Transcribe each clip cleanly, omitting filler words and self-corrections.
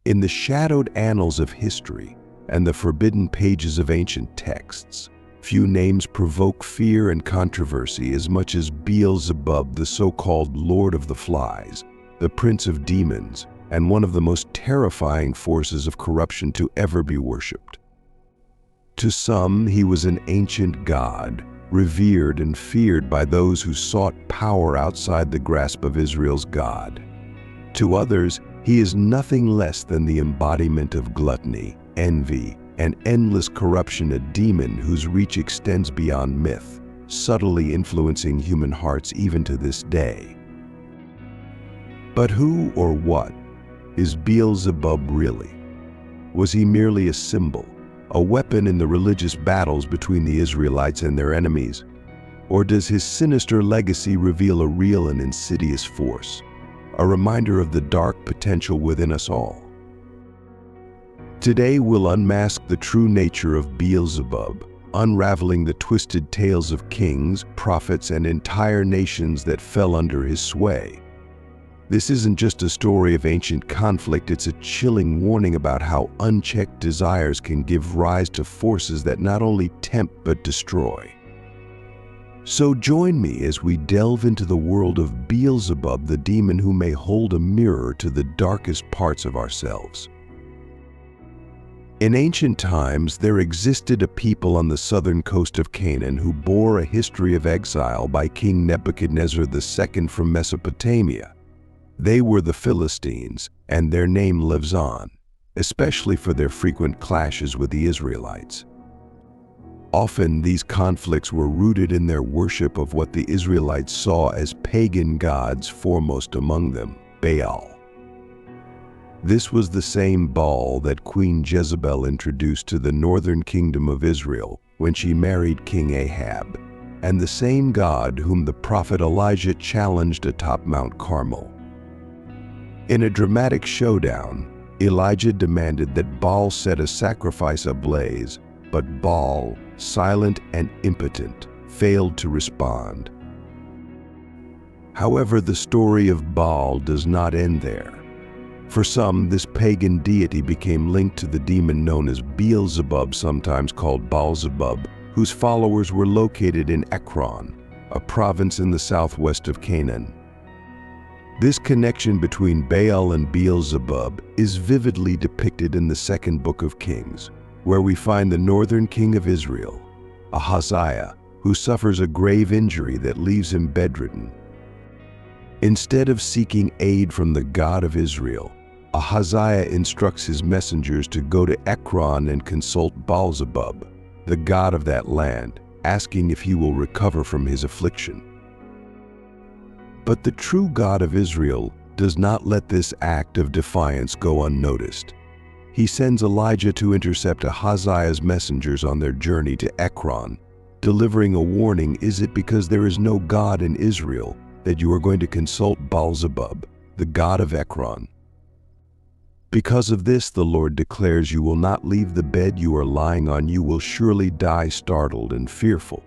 In the shadowed annals of history and the forbidden pages of ancient texts, few names provoke fear and controversy as much as Beelzebub, the so-called Lord of the Flies, the Prince of Demons, and one of the most terrifying forces of corruption to ever be worshipped. To some, he was an ancient god, revered and feared by those who sought power outside the grasp of Israel's God. To others, he is nothing less than the embodiment of gluttony, envy, and endless corruption, a demon whose reach extends beyond myth, subtly influencing human hearts even to this day. But who or what is Beelzebub really? Was he merely a symbol, a weapon in the religious battles between the Israelites and their enemies? Or does his sinister legacy reveal a real and insidious force, a reminder of the dark potential within us all? Today we'll unmask the true nature of Beelzebub, unraveling the twisted tales of kings, prophets, and entire nations that fell under his sway. This isn't just a story of ancient conflict, it's a chilling warning about how unchecked desires can give rise to forces that not only tempt but destroy. So join me as we delve into the world of Beelzebub, the demon who may hold a mirror to the darkest parts of ourselves. In ancient times, there existed a people on the southern coast of Canaan who bore a history of exile by King Nebuchadnezzar II from Mesopotamia. They were the Philistines, and their name lives on, especially for their frequent clashes with the Israelites. Often, these conflicts were rooted in their worship of what the Israelites saw as pagan gods, foremost among them, Baal. This was the same Baal that Queen Jezebel introduced to the northern kingdom of Israel when she married King Ahab, and the same god whom the prophet Elijah challenged atop Mount Carmel. In a dramatic showdown, Elijah demanded that Baal set a sacrifice ablaze, but Baal, silent and impotent, failed to respond. However, the story of Baal does not end there. For some, this pagan deity became linked to the demon known as Beelzebub, sometimes called Baalzebub, whose followers were located in Ekron, a province in the southwest of Canaan. This connection between Baal and Beelzebub is vividly depicted in the second book of Kings, where we find the northern king of Israel, Ahaziah, who suffers a grave injury that leaves him bedridden. Instead of seeking aid from the God of Israel, Ahaziah instructs his messengers to go to Ekron and consult Baalzebub, the god of that land, asking if he will recover from his affliction. But the true God of Israel does not let this act of defiance go unnoticed. He sends Elijah to intercept Ahaziah's messengers on their journey to Ekron, delivering a warning: is it because there is no God in Israel that you are going to consult Baalzebub, the god of Ekron? Because of this, the Lord declares, you will not leave the bed you are lying on, you will surely die startled and fearful.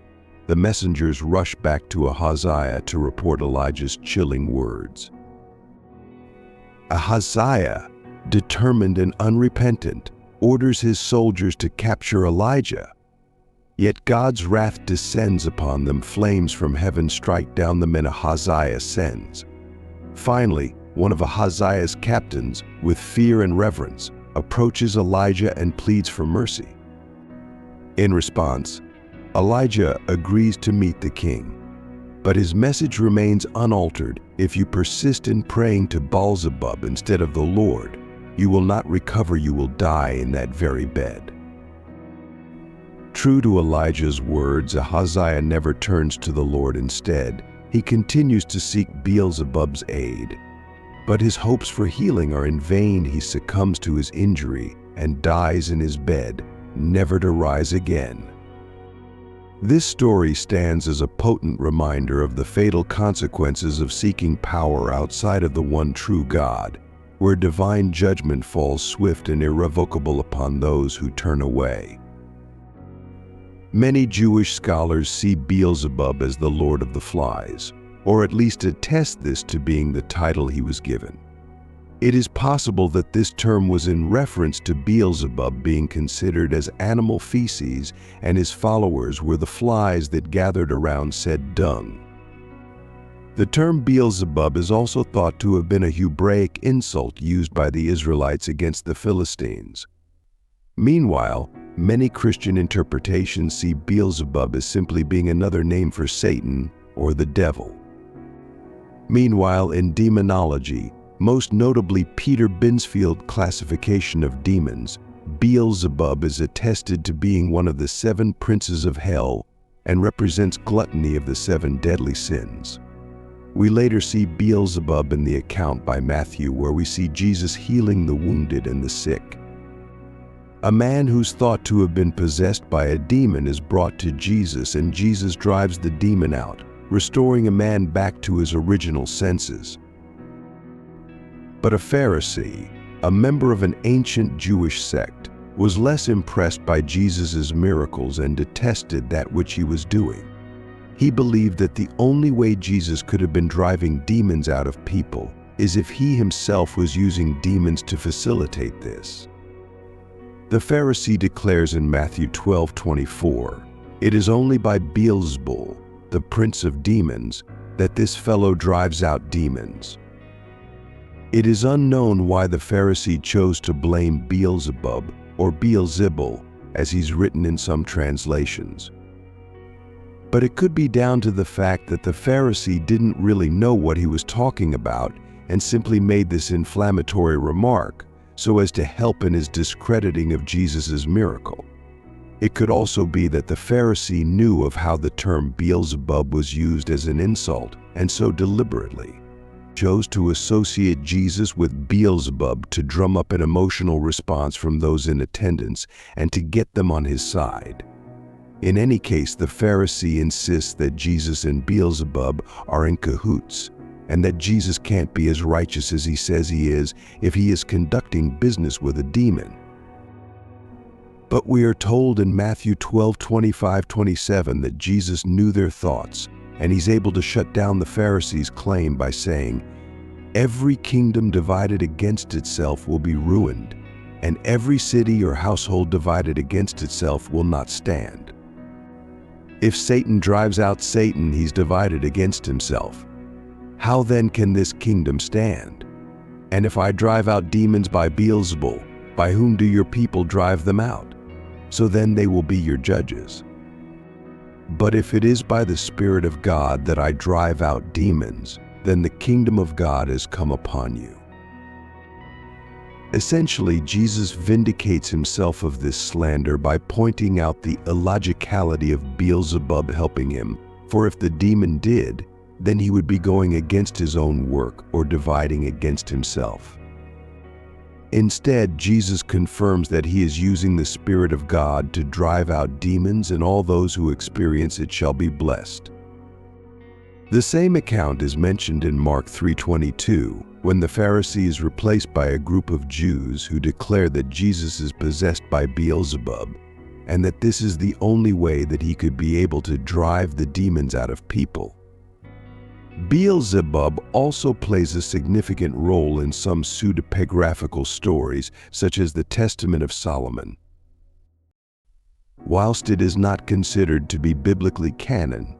The messengers rush back to Ahaziah to report Elijah's chilling words. Ahaziah, determined and unrepentant, orders his soldiers to capture Elijah. Yet God's wrath descends upon them. Flames from heaven strike down the men Ahaziah sends. Finally, one of Ahaziah's captains, with fear and reverence, approaches Elijah and pleads for mercy. In response, Elijah agrees to meet the king, but his message remains unaltered: if you persist in praying to Baalzebub instead of the Lord, you will not recover, you will die in that very bed. True to Elijah's words, Ahaziah never turns to the Lord. Instead, he continues to seek Beelzebub's aid. But his hopes for healing are in vain. He succumbs to his injury and dies in his bed, never to rise again. This story stands as a potent reminder of the fatal consequences of seeking power outside of the one true God, where divine judgment falls swift and irrevocable upon those who turn away. Many Jewish scholars see Beelzebub as the Lord of the Flies, or at least attest this to being the title he was given. It is possible that this term was in reference to Beelzebub being considered as animal feces, and his followers were the flies that gathered around said dung. The term Beelzebub is also thought to have been a Hebraic insult used by the Israelites against the Philistines. Meanwhile, many Christian interpretations see Beelzebub as simply being another name for Satan or the devil. Meanwhile, in Demonology, most notably Peter Binsfield's classification of demons, Beelzebub is attested to being one of the 7 princes of hell and represents gluttony of the 7 deadly sins. We later see Beelzebub in the account by Matthew where we see Jesus healing the wounded and the sick. A man who's thought to have been possessed by a demon is brought to Jesus, and Jesus drives the demon out, restoring a man back to his original senses. But a Pharisee, a member of an ancient Jewish sect, was less impressed by Jesus' miracles and detested that which he was doing. He believed that the only way Jesus could have been driving demons out of people is if he himself was using demons to facilitate this. The Pharisee declares in Matthew 12:24, "It is only by Beelzebub, the prince of demons, that this fellow drives out demons." It is unknown why the Pharisee chose to blame Beelzebub or Beelzebul, as he's written in some translations. But it could be down to the fact that the Pharisee didn't really know what he was talking about and simply made this inflammatory remark so as to help in his discrediting of Jesus' miracle. It could also be that the Pharisee knew of how the term Beelzebub was used as an insult, and so deliberately chose to associate Jesus with Beelzebub to drum up an emotional response from those in attendance and to get them on his side. In any case, the Pharisee insists that Jesus and Beelzebub are in cahoots, and that Jesus can't be as righteous as he says he is if he is conducting business with a demon. But we are told in Matthew 12:25-27 that Jesus knew their thoughts, and he's able to shut down the Pharisees' claim by saying, "Every kingdom divided against itself will be ruined, and every city or household divided against itself will not stand." If Satan drives out Satan, he's divided against himself. How then can this kingdom stand? And if I drive out demons by Beelzebul, by whom do your people drive them out? So then they will be your judges. But if it is by the Spirit of God that I drive out demons, then the kingdom of God has come upon you. Essentially, Jesus vindicates himself of this slander by pointing out the illogicality of Beelzebub helping him, for if the demon did, then he would be going against his own work or dividing against himself. Instead, Jesus confirms that he is using the Spirit of God to drive out demons, and all those who experience it shall be blessed. The same account is mentioned in Mark 3:22, when the Pharisee is replaced by a group of Jews who declare that Jesus is possessed by Beelzebub, and that this is the only way that he could be able to drive the demons out of people. Beelzebub also plays a significant role in some pseudepigraphical stories, such as the Testament of Solomon. Whilst it is not considered to be biblically canon,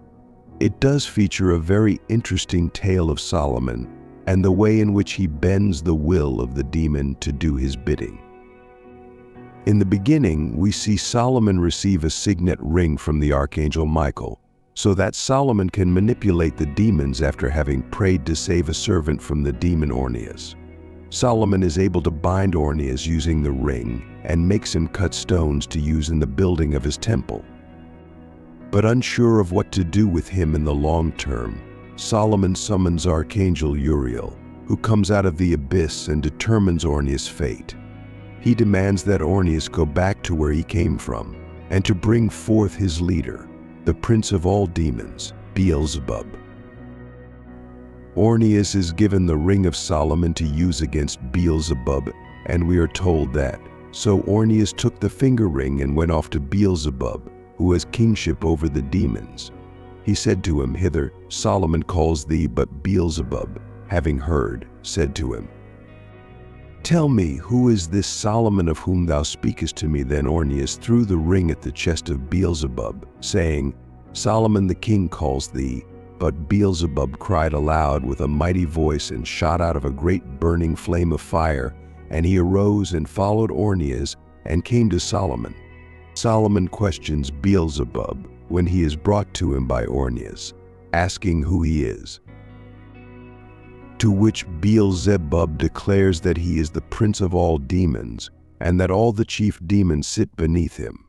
it does feature a very interesting tale of Solomon and the way in which he bends the will of the demon to do his bidding. In the beginning, we see Solomon receive a signet ring from the archangel Michael, so that Solomon can manipulate the demons after having prayed to save a servant from the demon Orneas. Solomon is able to bind Orneas using the ring and makes him cut stones to use in the building of his temple. But unsure of what to do with him in the long term, Solomon summons Archangel Uriel, who comes out of the abyss and determines Orneas' fate. He demands that Orneas go back to where he came from and to bring forth his leader, the prince of all demons, Beelzebub. Orneas is given the ring of Solomon to use against Beelzebub, and we are told that, so Orneas took the finger ring and went off to Beelzebub, who has kingship over the demons. He said to him, "Hither, Solomon calls thee," but Beelzebub, having heard, said to him, "Tell me, who is this Solomon of whom thou speakest to me?" Then Orneus threw the ring at the chest of Beelzebub, saying, "Solomon the king calls thee." But Beelzebub cried aloud with a mighty voice and shot out of a great burning flame of fire, and he arose and followed Orneus and came to Solomon. Solomon questions Beelzebub when he is brought to him by Orneus, asking who he is. To which Beelzebub declares that he is the prince of all demons and that all the chief demons sit beneath him.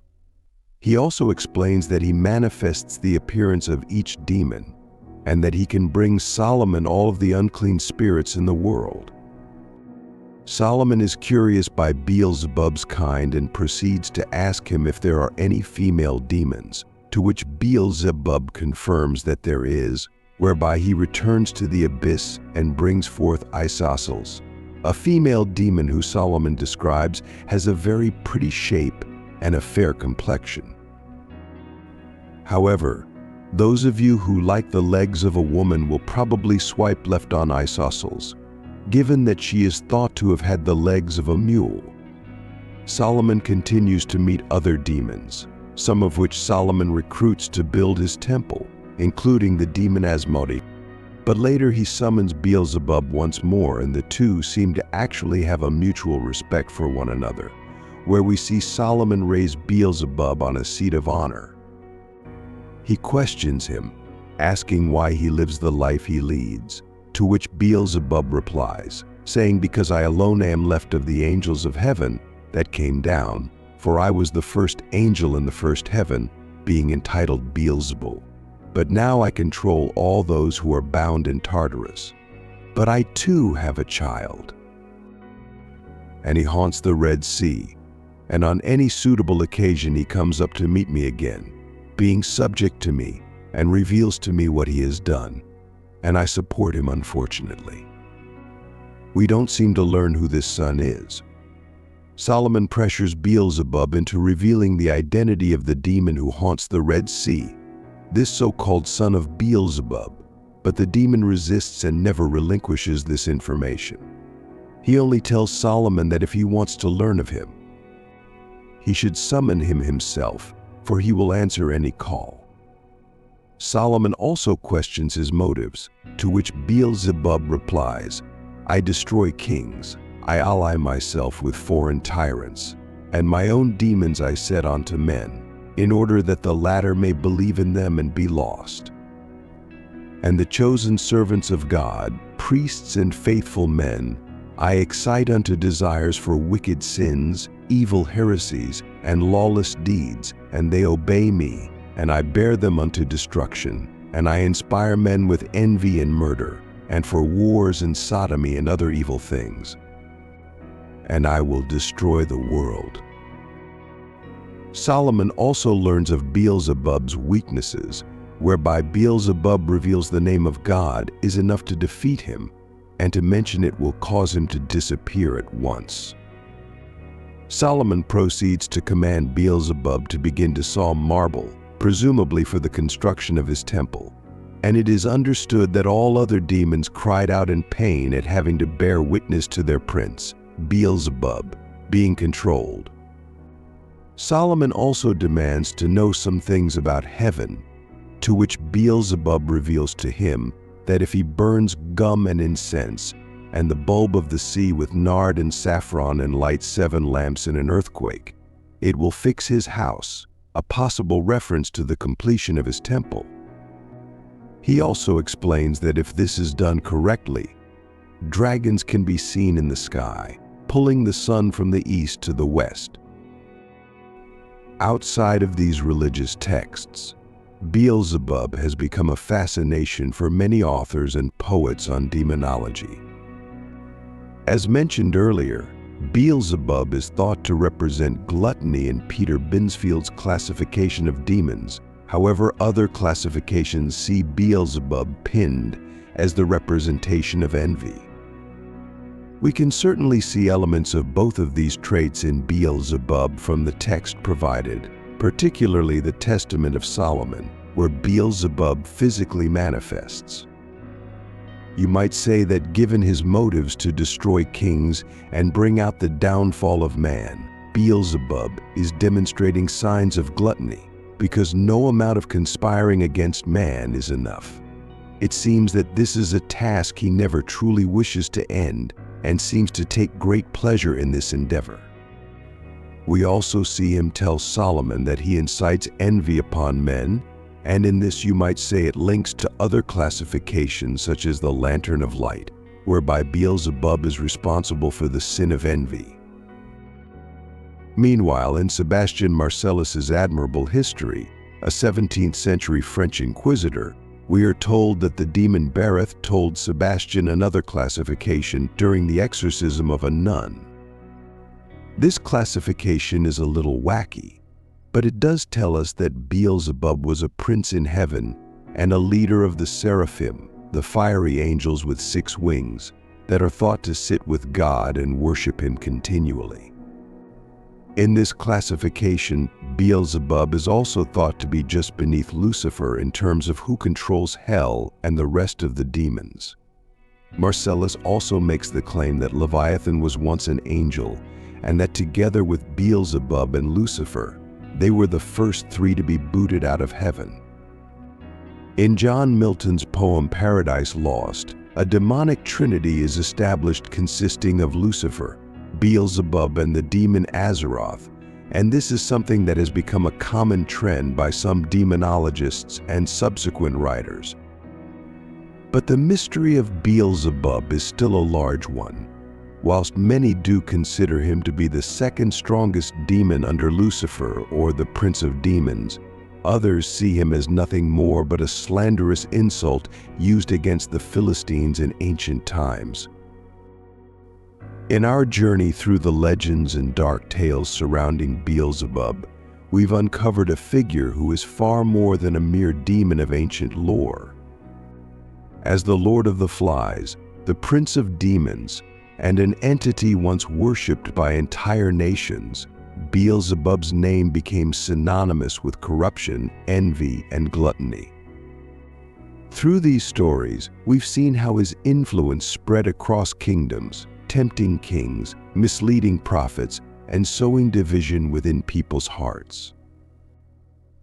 He also explains that he manifests the appearance of each demon and that he can bring Solomon all of the unclean spirits in the world. Solomon is curious by Beelzebub's kind and proceeds to ask him if there are any female demons, to which Beelzebub confirms that there is, whereby he returns to the abyss and brings forth Isosceles, a female demon who Solomon describes has a very pretty shape and a fair complexion. However, those of you who like the legs of a woman will probably swipe left on Isosceles, given that she is thought to have had the legs of a mule. Solomon continues to meet other demons, some of which Solomon recruits to build his temple, including the demon Asmodeus. But later he summons Beelzebub once more, and the two seem to actually have a mutual respect for one another, where we see Solomon raise Beelzebub on a seat of honor. He questions him, asking why he lives the life he leads, to which Beelzebub replies, saying, "Because I alone am left of the angels of heaven that came down, for I was the first angel in the first heaven, being entitled Beelzebul. But now I control all those who are bound in Tartarus. But I too have a child." And he haunts the Red Sea, and on any suitable occasion he comes up to meet me again, being subject to me, and reveals to me what he has done, and I support him unfortunately. We don't seem to learn who this son is. Solomon pressures Beelzebub into revealing the identity of the demon who haunts the Red Sea, this so-called son of Beelzebub, but the demon resists and never relinquishes this information. He only tells Solomon that if he wants to learn of him, he should summon him himself, for he will answer any call. Solomon also questions his motives, to which Beelzebub replies, "I destroy kings, I ally myself with foreign tyrants, and my own demons I set onto men, in order that the latter may believe in them and be lost. And the chosen servants of God, priests and faithful men, I excite unto desires for wicked sins, evil heresies, and lawless deeds, and they obey me, and I bear them unto destruction, and I inspire men with envy and murder, and for wars and sodomy and other evil things. And I will destroy the world." Solomon also learns of Beelzebub's weaknesses, whereby Beelzebub reveals the name of God is enough to defeat him, and to mention it will cause him to disappear at once. Solomon proceeds to command Beelzebub to begin to saw marble, presumably for the construction of his temple, and it is understood that all other demons cried out in pain at having to bear witness to their prince, Beelzebub, being controlled. Solomon also demands to know some things about heaven, to which Beelzebub reveals to him that if he burns gum and incense, and the bulb of the sea with nard and saffron and lights 7 lamps in an earthquake, it will fix his house, a possible reference to the completion of his temple. He also explains that if this is done correctly, dragons can be seen in the sky, pulling the sun from the east to the west. Outside of these religious texts, Beelzebub has become a fascination for many authors and poets on demonology. As mentioned earlier, Beelzebub is thought to represent gluttony in Peter Binsfield's classification of demons. However, other classifications see Beelzebub pinned as the representation of envy. We can certainly see elements of both of these traits in Beelzebub from the text provided, particularly the Testament of Solomon, where Beelzebub physically manifests. You might say that given his motives to destroy kings and bring out the downfall of man, Beelzebub is demonstrating signs of gluttony, because no amount of conspiring against man is enough. It seems that this is a task he never truly wishes to end and seems to take great pleasure in this endeavor. We also see him tell Solomon that he incites envy upon men, and in this you might say it links to other classifications such as the lantern of light, whereby Beelzebub is responsible for the sin of envy. Meanwhile, in Sebastian Marcellus's admirable history, a 17th century French inquisitor, we are told that the demon Bereth told Sebastian another classification during the exorcism of a nun. This classification is a little wacky, but it does tell us that Beelzebub was a prince in heaven and a leader of the seraphim, the fiery angels with 6 wings, that are thought to sit with God and worship him continually. In this classification, Beelzebub is also thought to be just beneath Lucifer in terms of who controls hell and the rest of the demons. Marcellus also makes the claim that Leviathan was once an angel, and that together with Beelzebub and Lucifer, they were the first 3 to be booted out of heaven. In John Milton's poem Paradise Lost, a demonic trinity is established consisting of Lucifer, Beelzebub, and the demon Azeroth, and this is something that has become a common trend by some demonologists and subsequent writers. But the mystery of Beelzebub is still a large one. Whilst many do consider him to be the second strongest demon under Lucifer, or the Prince of Demons, others see him as nothing more but a slanderous insult used against the Philistines in ancient times. In our journey through the legends and dark tales surrounding Beelzebub, we've uncovered a figure who is far more than a mere demon of ancient lore. As the Lord of the Flies, the Prince of Demons, and an entity once worshipped by entire nations, Beelzebub's name became synonymous with corruption, envy, and gluttony. Through these stories, we've seen how his influence spread across kingdoms, tempting kings, misleading prophets, and sowing division within people's hearts.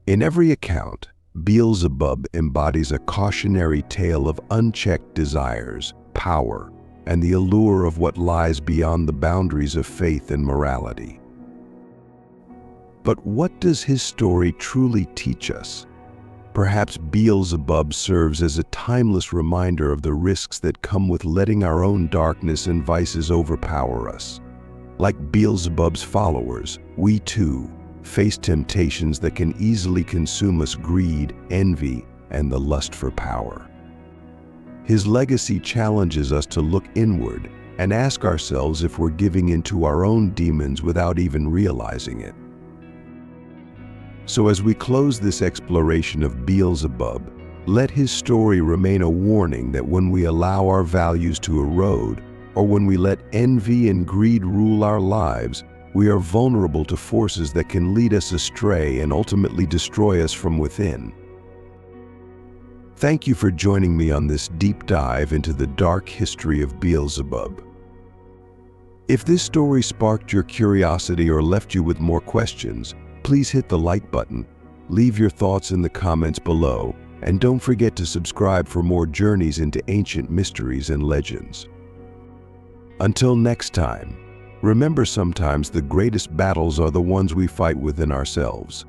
In every account, Beelzebub embodies a cautionary tale of unchecked desires, power, and the allure of what lies beyond the boundaries of faith and morality. But what does his story truly teach us? Perhaps Beelzebub serves as a timeless reminder of the risks that come with letting our own darkness and vices overpower us. Like Beelzebub's followers, we too face temptations that can easily consume us: greed, envy, and the lust for power. His legacy challenges us to look inward and ask ourselves if we're giving in to our own demons without even realizing it. So as we close this exploration of Beelzebub, let his story remain a warning that when we allow our values to erode, or when we let envy and greed rule our lives, we are vulnerable to forces that can lead us astray and ultimately destroy us from within. Thank you for joining me on this deep dive into the dark history of Beelzebub. If this story sparked your curiosity or left you with more questions, please hit the like button, leave your thoughts in the comments below, and don't forget to subscribe for more journeys into ancient mysteries and legends. Until next time, remember, sometimes the greatest battles are the ones we fight within ourselves.